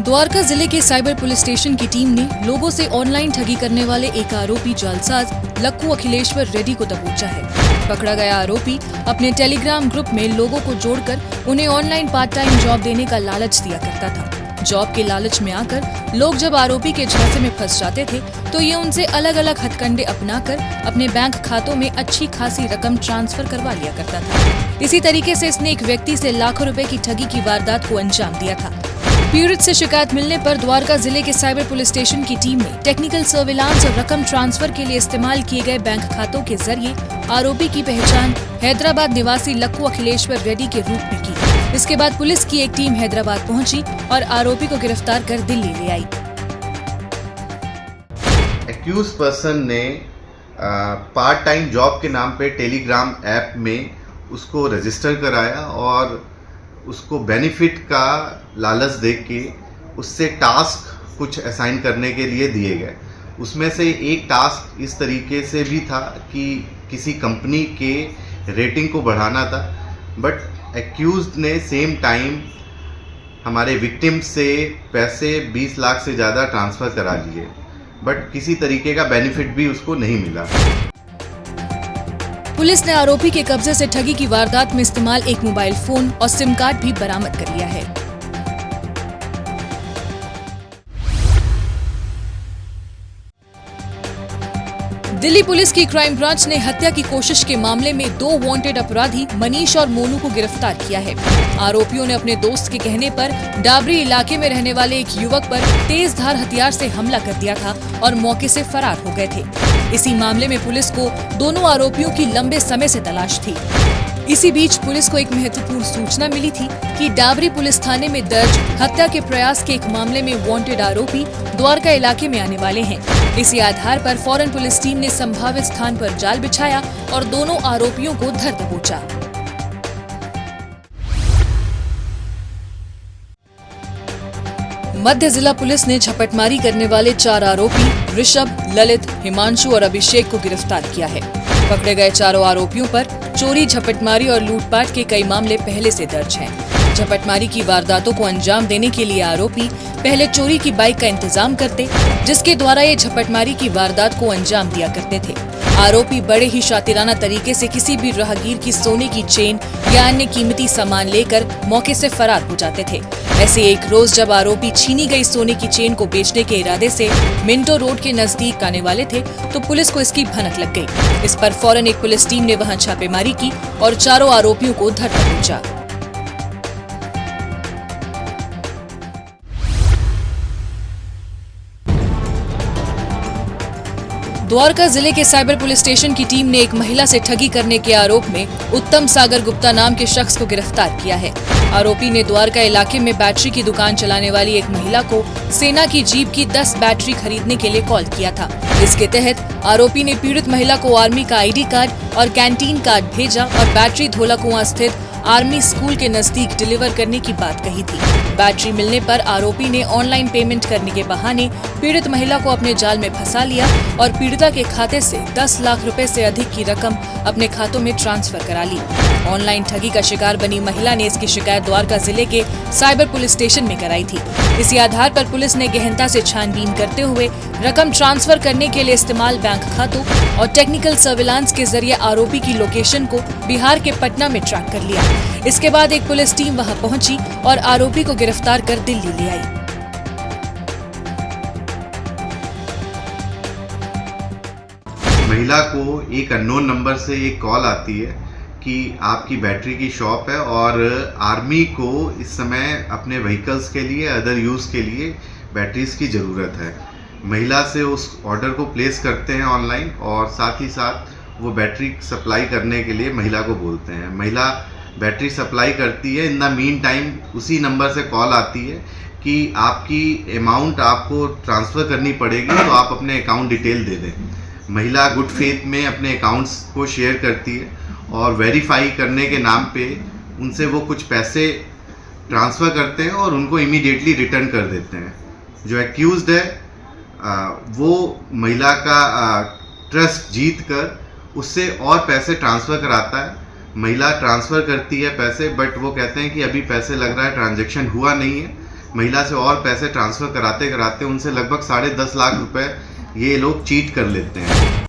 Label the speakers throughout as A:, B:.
A: द्वारका जिले के cyber police station की टीम ने लोगों से ऑनलाइन ठगी करने वाले एक आरोपी जालसाज लक्कू अखिलेश्वर रेड्डी को दबोचा है। पकड़ा गया आरोपी अपने टेलीग्राम ग्रुप में लोगों को जोड़कर उन्हें ऑनलाइन पार्ट टाइम जॉब देने का लालच दिया करता था। जॉब के लालच में आकर लोग जब आरोपी के झांसे में फंस जाते थे तो ये उनसे अलग अलग हथकंडे अपनाकर अपने बैंक खातों में अच्छी खासी रकम ट्रांसफर करवा लिया करता था। इसी तरीके से इसने एक व्यक्ति से लाखों रुपए की ठगी की वारदात को अंजाम दिया था। पीड़ित से शिकायत मिलने पर द्वारका जिले के साइबर पुलिस स्टेशन की टीम ने टेक्निकल सर्विलांस और रकम ट्रांसफर के लिए इस्तेमाल किए गए बैंक खातों के जरिए आरोपी की पहचान हैदराबाद निवासी लक्कू अखिलेश्वर रेड्डी के रूप में की। इसके बाद पुलिस की एक टीम हैदराबाद पहुंची और आरोपी को गिरफ्तार कर दिल्ली ले आई।
B: एक्यूज पर्सन ने पार्ट टाइम जॉब के नाम पे टेलीग्राम ऐप में उसको रजिस्टर कराया और उसको बेनिफिट का लालच देख के उससे टास्क कुछ असाइन करने के लिए दिए गए। उसमें से एक टास्क इस तरीके से भी था कि किसी कंपनी के रेटिंग को बढ़ाना था, बट एक्यूज्ड ने सेम टाइम हमारे विक्टिम से पैसे 20 लाख से ज़्यादा ट्रांसफ़र करा लिए, बट किसी तरीके का बेनिफिट भी उसको नहीं मिला।
A: पुलिस ने आरोपी के कब्जे से ठगी की वारदात में इस्तेमाल एक मोबाइल फोन और सिम कार्ड भी बरामद कर लिया है। दिल्ली पुलिस की क्राइम ब्रांच ने हत्या की कोशिश के मामले में 2 वांटेड अपराधी मनीष और मोनू को गिरफ्तार किया है। आरोपियों ने अपने दोस्त के कहने पर डाबरी इलाके में रहने वाले एक युवक पर तेज धार हथियार से हमला कर दिया था और मौके से फरार हो गए थे। इसी मामले में पुलिस को दोनों आरोपियों की लंबे समय से तलाश थी। इसी बीच पुलिस को एक महत्वपूर्ण सूचना मिली थी कि डाबरी पुलिस थाने में दर्ज हत्या के प्रयास के एक मामले में वांटेड आरोपी द्वारका इलाके में आने वाले हैं। इसी आधार पर फौरन पुलिस टीम ने संभावित स्थान पर जाल बिछाया और दोनों आरोपियों को धर दबोचा। मध्य जिला पुलिस ने झपटमारी करने वाले 4 आरोपी ऋषभ, ललित, हिमांशु और अभिषेक को गिरफ्तार किया है। पकड़े गए चारों आरोपियों पर चोरी, झपटमारी और लूटपाट के कई मामले पहले से दर्ज हैं। झपटमारी की वारदातों को अंजाम देने के लिए आरोपी पहले चोरी की बाइक का इंतजाम करते, जिसके द्वारा ये झपटमारी की वारदात को अंजाम दिया करते थे। आरोपी बड़े ही शातिराना तरीके से किसी भी राहगीर की सोने की चेन या अन्य कीमती सामान लेकर मौके से फरार हो जाते थे। ऐसे एक रोज जब आरोपी छीनी गई सोने की चेन को बेचने के इरादे से मिंटो रोड के नजदीक आने वाले थे तो पुलिस को इसकी भनक लग गई। इस पर फौरन एक पुलिस टीम ने वहां छापेमारी की और चारों आरोपियों को धर दबोचा। द्वारका जिले के साइबर पुलिस स्टेशन की टीम ने एक महिला से ठगी करने के आरोप में उत्तम सागर गुप्ता नाम के शख्स को गिरफ्तार किया है। आरोपी ने द्वारका इलाके में बैटरी की दुकान चलाने वाली एक महिला को सेना की जीप की 10 बैटरी खरीदने के लिए कॉल किया था। इसके तहत आरोपी ने पीड़ित महिला को आर्मी का आईडी कार्ड और कैंटीन कार्ड भेजा और बैटरी धोला कुआं स्थित आर्मी स्कूल के नजदीक डिलीवर करने की बात कही थी। बैटरी मिलने पर आरोपी ने ऑनलाइन पेमेंट करने के बहाने पीड़ित महिला को अपने जाल में फंसा लिया और पीड़िता के खाते से 10 लाख रुपए से अधिक की रकम अपने खातों में ट्रांसफर करा ली। ऑनलाइन ठगी का शिकार बनी महिला ने इसकी शिकायत द्वारका जिले के साइबर पुलिस स्टेशन में कराई थी। इसी आधार पर पुलिस ने गहनता से छानबीन करते हुए रकम ट्रांसफर करने के लिए इस्तेमाल बैंक खातों और टेक्निकल सर्विलांस के जरिए आरोपी की लोकेशन को बिहार के पटना में ट्रैक कर लिया। इसके बाद एक पुलिस टीम वहां पहुंची और आरोपी को गिरफ्तार कर दिल्ली ले आई।
B: महिला को एक अननोन नंबर से एक कॉल आती है कि आपकी बैटरी की शॉप है और आर्मी को इस समय अपने व्हीकल्स के लिए, अदर यूज़ के लिए बैटरीज की ज़रूरत है। महिला से उस ऑर्डर को प्लेस करते हैं ऑनलाइन और साथ ही साथ वो बैटरी सप्लाई करने के लिए महिला को बोलते हैं। महिला बैटरी सप्लाई करती है। इन द मीन टाइम उसी नंबर से कॉल आती है कि आपकी अमाउंट आपको ट्रांसफ़र करनी पड़ेगी, तो आप अपने अकाउंट डिटेल दे दें। महिला गुड फेथ में अपने अकाउंट्स को शेयर करती है और वेरीफाई करने के नाम पे उनसे वो कुछ पैसे ट्रांसफ़र करते हैं और उनको इमीडिएटली रिटर्न कर देते हैं। जो एक्यूज्ड है वो महिला का ट्रस्ट जीत कर उससे और पैसे ट्रांसफ़र कराता है। महिला ट्रांसफ़र करती है पैसे, बट वो कहते हैं कि अभी पैसे लग रहा है, ट्रांजैक्शन हुआ नहीं है, महिला से और पैसे ट्रांसफर कराते कराते उनसे लगभग 10.5 लाख रुपए ये लोग चीट कर लेते हैं।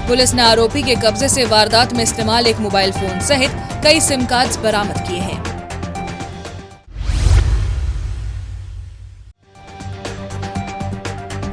A: पुलिस ने आरोपी के कब्जे से वारदात में इस्तेमाल एक मोबाइल फोन सहित कई सिम कार्ड्स बरामद किए हैं।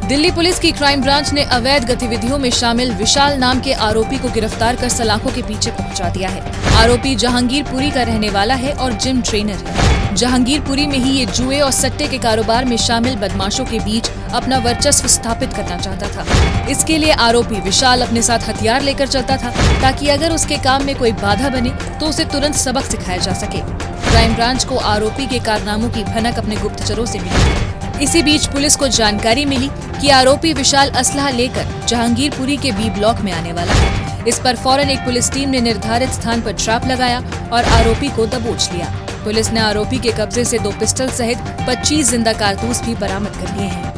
A: दिल्ली पुलिस की क्राइम ब्रांच ने अवैध गतिविधियों में शामिल विशाल नाम के आरोपी को गिरफ्तार कर सलाखों के पीछे पहुंचा दिया है। आरोपी जहांगीरपुरी का रहने वाला है और जिम ट्रेनर है। जहांगीरपुरी में ही ये जुए और सट्टे के कारोबार में शामिल बदमाशों के बीच अपना वर्चस्व स्थापित करना चाहता था। इसके लिए आरोपी विशाल अपने साथ हथियार लेकर चलता था ताकि अगर उसके काम में कोई बाधा बने तो उसे तुरंत सबक सिखाया जा सके। क्राइम ब्रांच को आरोपी के कारनामों की भनक अपने गुप्तचरों से मिली। इसी बीच पुलिस को जानकारी मिली कि आरोपी विशाल असलहा लेकर जहांगीरपुरी के बी ब्लॉक में आने वाला है। इस पर फौरन एक पुलिस टीम ने निर्धारित स्थान पर ट्रैप लगाया और आरोपी को दबोच लिया। पुलिस ने आरोपी के कब्जे से 2 पिस्टल सहित 25 जिंदा कारतूस भी बरामद कर लिए हैं।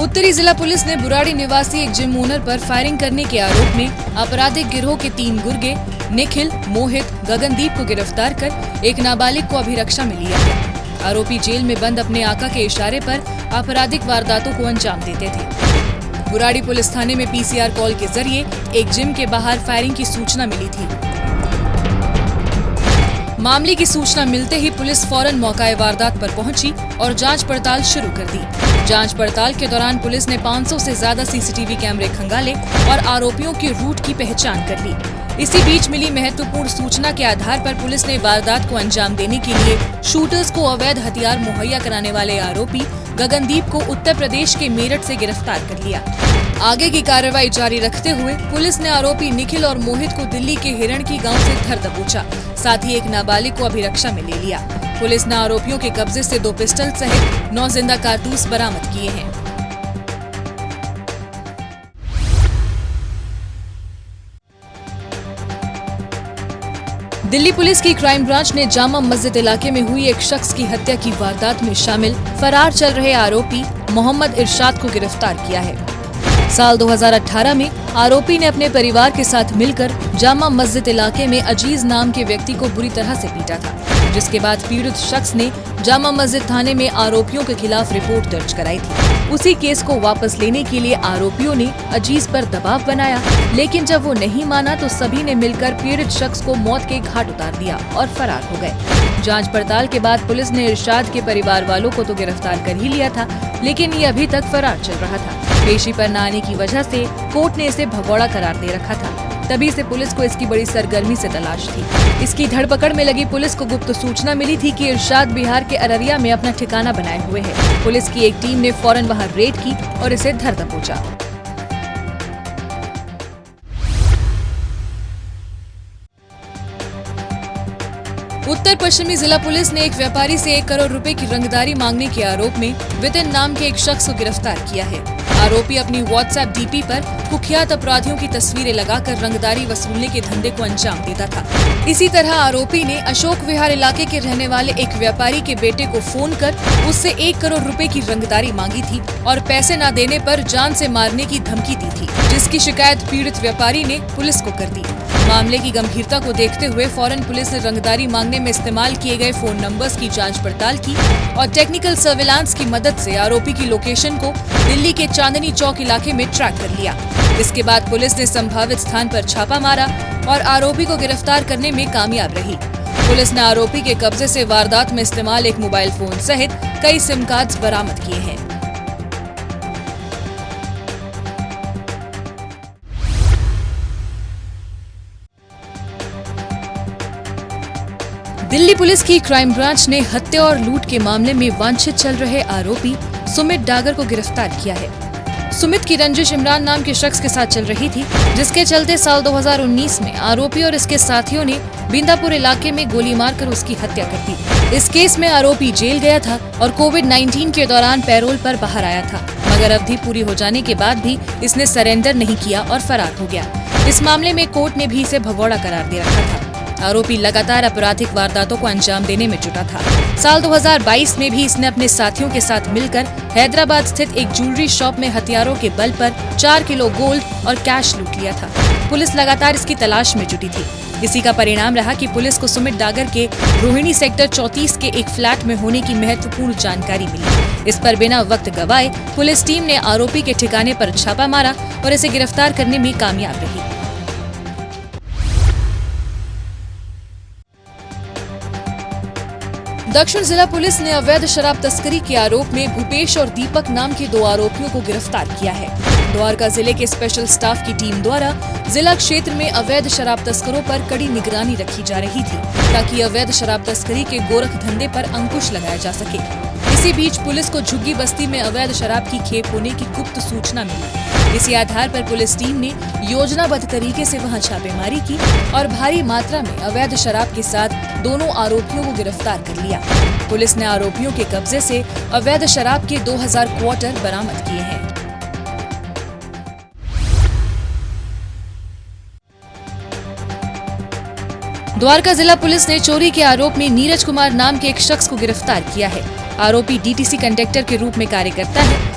A: उत्तरी जिला पुलिस ने बुराड़ी निवासी एक जिम ओनर पर फायरिंग करने के आरोप में आपराधिक गिरोह के 3 गुर्गे निखिल, मोहित, गगनदीप को गिरफ्तार कर एक नाबालिग को अभिरक्षा में लिया गया। आरोपी जेल में बंद अपने आका के इशारे पर आपराधिक वारदातों को अंजाम देते थे। बुराड़ी पुलिस थाने में पीसीआर कॉल के जरिए एक जिम के बाहर फायरिंग की सूचना मिली थी। मामले की सूचना मिलते ही पुलिस फौरन मौका वारदात पर पहुंची और जांच पड़ताल शुरू कर दी। जांच पड़ताल के दौरान पुलिस ने 500 से ज्यादा सीसीटीवी कैमरे खंगाले और आरोपियों के रूट की पहचान कर ली। इसी बीच मिली महत्वपूर्ण सूचना के आधार पर पुलिस ने वारदात को अंजाम देने के लिए शूटर्स को अवैध हथियार मुहैया कराने वाले आरोपी गगनदीप को उत्तर प्रदेश के मेरठ से गिरफ्तार कर लिया। आगे की कार्रवाई जारी रखते हुए पुलिस ने आरोपी निखिल और मोहित को दिल्ली के हिरणकी गांव से धर दबोचा। साथ ही एक नाबालिग को अभिरक्षा में ले लिया। पुलिस ने आरोपियों के कब्जे से 2 पिस्टल सहित 9 जिंदा कारतूस बरामद किए हैं। दिल्ली पुलिस की क्राइम ब्रांच ने जामा मस्जिद इलाके में हुई एक शख्स की हत्या की वारदात में शामिल फरार चल रहे आरोपी मोहम्मद इरशाद को गिरफ्तार किया है। साल 2018 में आरोपी ने अपने परिवार के साथ मिलकर जामा मस्जिद इलाके में अजीज नाम के व्यक्ति को बुरी तरह से पीटा था, जिसके बाद पीड़ित शख्स ने जामा मस्जिद थाने में आरोपियों के खिलाफ रिपोर्ट दर्ज कराई थी। उसी केस को वापस लेने के लिए आरोपियों ने अजीज पर दबाव बनाया, लेकिन जब वो नहीं माना तो सभी ने मिलकर पीड़ित शख्स को मौत के घाट उतार दिया और फरार हो गए। जांच पड़ताल के बाद पुलिस ने इरशाद के परिवार वालों को तो गिरफ्तार कर ही लिया था, लेकिन ये अभी तक फरार चल रहा था। पेशी पर न आने की वजह से कोर्ट ने इसे भगौड़ा करार दे रखा था। तभी से पुलिस को इसकी बड़ी सरगर्मी से तलाश थी। इसकी धरपकड़ में लगी पुलिस को गुप्त सूचना मिली थी कि इरशाद बिहार के अररिया में अपना ठिकाना बनाए हुए है। पुलिस की एक टीम ने फौरन वहां रेड की और इसे धर दबोचा। उत्तर पश्चिमी जिला पुलिस ने एक व्यापारी से 1 करोड़ रुपए की रंगदारी मांगने के आरोप में वितिन नाम के एक शख्स को गिरफ्तार किया है। आरोपी अपनी व्हाट्सएप डीपी पर कुख्यात अपराधियों की तस्वीरें लगाकर रंगदारी वसूलने के धंधे को अंजाम देता था। इसी तरह आरोपी ने अशोक विहार इलाके के रहने वाले एक व्यापारी के बेटे को फोन कर उससे 1 करोड़ रुपए की रंगदारी मांगी थी और पैसे न देने पर जान से मारने की धमकी दी थी, जिसकी शिकायत पीड़ित व्यापारी ने पुलिस को कर दी। मामले की गंभीरता को देखते हुए फौरन पुलिस ने रंगदारी मांगने में इस्तेमाल किए गए फोन नंबर्स की जांच पड़ताल की और टेक्निकल सर्विलांस की मदद से आरोपी की लोकेशन को दिल्ली के चांदनी चौक इलाके में ट्रैक कर लिया। इसके बाद पुलिस ने संभावित स्थान पर छापा मारा और आरोपी को गिरफ्तार करने में कामयाब रही। पुलिस ने आरोपी के कब्जे से वारदात में इस्तेमाल एक मोबाइल फोन सहित कई सिम कार्ड्स बरामद किए हैं। दिल्ली पुलिस की क्राइम ब्रांच ने हत्या और लूट के मामले में वांछित चल रहे आरोपी सुमित डागर को गिरफ्तार किया है। सुमित की रंजिश इमरान नाम के शख्स के साथ चल रही थी, जिसके चलते साल 2019 में आरोपी और इसके साथियों ने बिंदापुर इलाके में गोली मारकर उसकी हत्या कर दी। इस केस में आरोपी जेल गया था और कोविड-19 के दौरान पैरोल पर बाहर आया था, मगर अवधि पूरी हो जाने के बाद भी इसने सरेंडर नहीं किया और फरार हो गया। इस मामले में कोर्ट ने भी इसे भगौड़ा करार दे रखा था। आरोपी लगातार आपराधिक वारदातों को अंजाम देने में जुटा था। साल 2022 में भी इसने अपने साथियों के साथ मिलकर हैदराबाद स्थित एक ज्वेलरी शॉप में हथियारों के बल पर 4 किलो गोल्ड और कैश लूट लिया था। पुलिस लगातार इसकी तलाश में जुटी थी। इसी का परिणाम रहा कि पुलिस को सुमित डागर के रोहिणी सेक्टर 34 के एक फ्लैट में होने की महत्वपूर्ण जानकारी मिली। इस पर बिना वक्त गवाए पुलिस टीम ने आरोपी के ठिकाने पर छापा मारा और इसे गिरफ्तार करने में कामयाब रही। दक्षिण जिला पुलिस ने अवैध शराब तस्करी के आरोप में भूपेश और दीपक नाम के 2 आरोपियों को गिरफ्तार किया है। द्वारका जिले के स्पेशल स्टाफ की टीम द्वारा जिला क्षेत्र में अवैध शराब तस्करों पर कड़ी निगरानी रखी जा रही थी, ताकि अवैध शराब तस्करी के गोरख धंधे पर अंकुश लगाया जा सके। इसी बीच पुलिस को झुग्गी बस्ती में अवैध शराब की खेप होने की गुप्त सूचना मिली। इसी आधार पर पुलिस टीम ने योजनाबद्ध तरीके से वहां छापेमारी की और भारी मात्रा में अवैध शराब के साथ दोनों आरोपियों को गिरफ्तार कर लिया। पुलिस ने आरोपियों के कब्जे से अवैध शराब के 2000 क्वार्टर बरामद किए हैं। द्वारका जिला पुलिस ने चोरी के आरोप में नीरज कुमार नाम के एक शख्स को गिरफ्तार किया है। आरोपी डीटीसी कंडक्टर के रूप में कार्य करता है।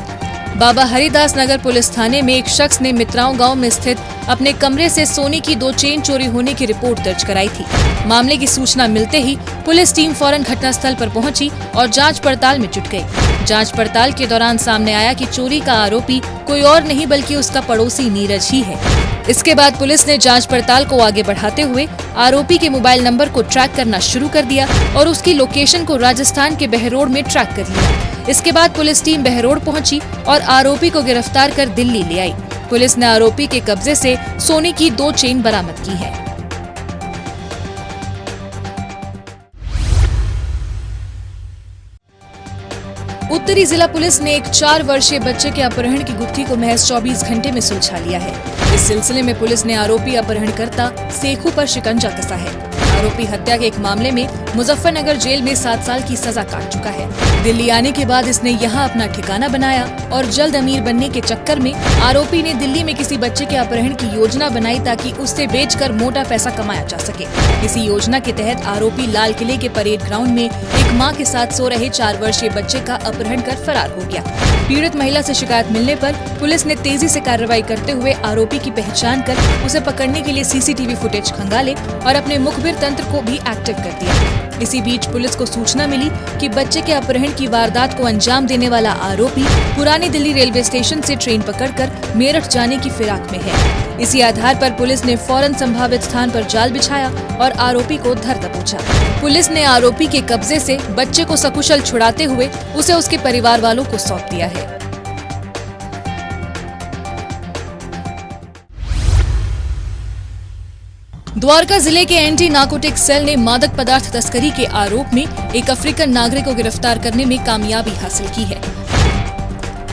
A: बाबा हरिदास नगर पुलिस थाने में एक शख्स ने मित्राओं गांव में स्थित अपने कमरे से सोने की 2 चेन चोरी होने की रिपोर्ट दर्ज कराई थी। मामले की सूचना मिलते ही पुलिस टीम फौरन घटनास्थल पर पहुंची और जांच पड़ताल में जुट गई। जांच पड़ताल के दौरान सामने आया कि चोरी का आरोपी कोई और नहीं बल्कि उसका पड़ोसी नीरज ही है। इसके बाद पुलिस ने जांच पड़ताल को आगे बढ़ाते हुए आरोपी के मोबाइल नंबर को ट्रैक करना शुरू कर दिया और उसकी लोकेशन को राजस्थान के बहरोड में ट्रैक कर लिया। इसके बाद पुलिस टीम बहरोड पहुंची और आरोपी को गिरफ्तार कर दिल्ली ले आई। पुलिस ने आरोपी के कब्जे से सोने की 2 चेन बरामद की है। उत्तरी जिला पुलिस ने एक 4 वर्षीय बच्चे के अपहरण की गुत्थी को महज 24 घंटे में सुलझा लिया है। इस सिलसिले में पुलिस ने आरोपी अपहरणकर्ता सेखू पर शिकंजा कसा है। आरोपी हत्या के एक मामले में मुजफ्फरनगर जेल में 7 साल की सजा काट चुका है। दिल्ली आने के बाद इसने यहाँ अपना ठिकाना बनाया और जल्द अमीर बनने के चक्कर में आरोपी ने दिल्ली में किसी बच्चे के अपहरण की योजना बनाई ताकि उससे बेचकर मोटा पैसा कमाया जा सके। इसी योजना के तहत आरोपी लाल किले के परेड ग्राउंड में एक मां के साथ सो रहे 4 वर्षीय बच्चे का अपहरण कर फरार हो गया। पीड़ित महिला से शिकायत मिलने पर पुलिस ने तेजी से कार्रवाई करते हुए आरोपी की पहचान कर उसे पकड़ने के लिए सीसीटीवी फुटेज खंगाले और अपने मुखबिर तंत्र को भी एक्टिव कर दिया। इसी बीच पुलिस को सूचना मिली कि बच्चे के अपहरण की वारदात को अंजाम देने वाला आरोपी पुरानी दिल्ली रेलवे स्टेशन से ट्रेन पकड़कर मेरठ जाने की फिराक में है। इसी आधार पर पुलिस ने फौरन संभावित स्थान पर जाल बिछाया और आरोपी को धर दबोचा। पुलिस ने आरोपी के कब्जे से बच्चे को सकुशल छुड़ाते हुए उसे उसके परिवार वालों को सौंप दिया है। द्वारका जिले के एंटी नार्कोटिक सेल ने मादक पदार्थ तस्करी के आरोप में एक अफ्रीकन नागरिक को गिरफ्तार करने में कामयाबी हासिल की है।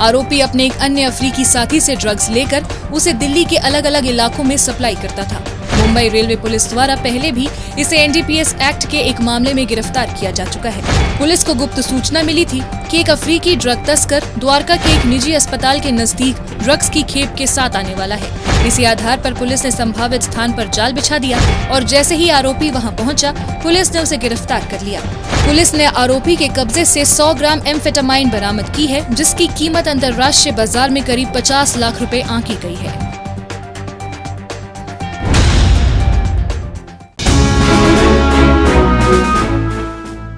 A: आरोपी अपने एक अन्य अफ्रीकी साथी से ड्रग्स लेकर उसे दिल्ली के अलग अलग इलाकों में सप्लाई करता था। मुंबई रेलवे पुलिस द्वारा पहले भी इसे एनडीपीएस एक्ट के एक मामले में गिरफ्तार किया जा चुका है। पुलिस को गुप्त सूचना मिली थी कि एक अफ्रीकी ड्रग तस्कर द्वारका के एक निजी अस्पताल के नजदीक ड्रग्स की खेप के साथ आने वाला है। इसी आधार पर पुलिस ने संभावित स्थान पर जाल बिछा दिया और जैसे ही आरोपी वहां पहुंचा, पुलिस ने उसे गिरफ्तार कर लिया। पुलिस ने आरोपी के कब्जे से 100 ग्राम एम्फेटामाइन बरामद की है, जिसकी कीमत अंतर्राष्ट्रीय बाजार में करीब 50 लाख रुपए आंकी गई है।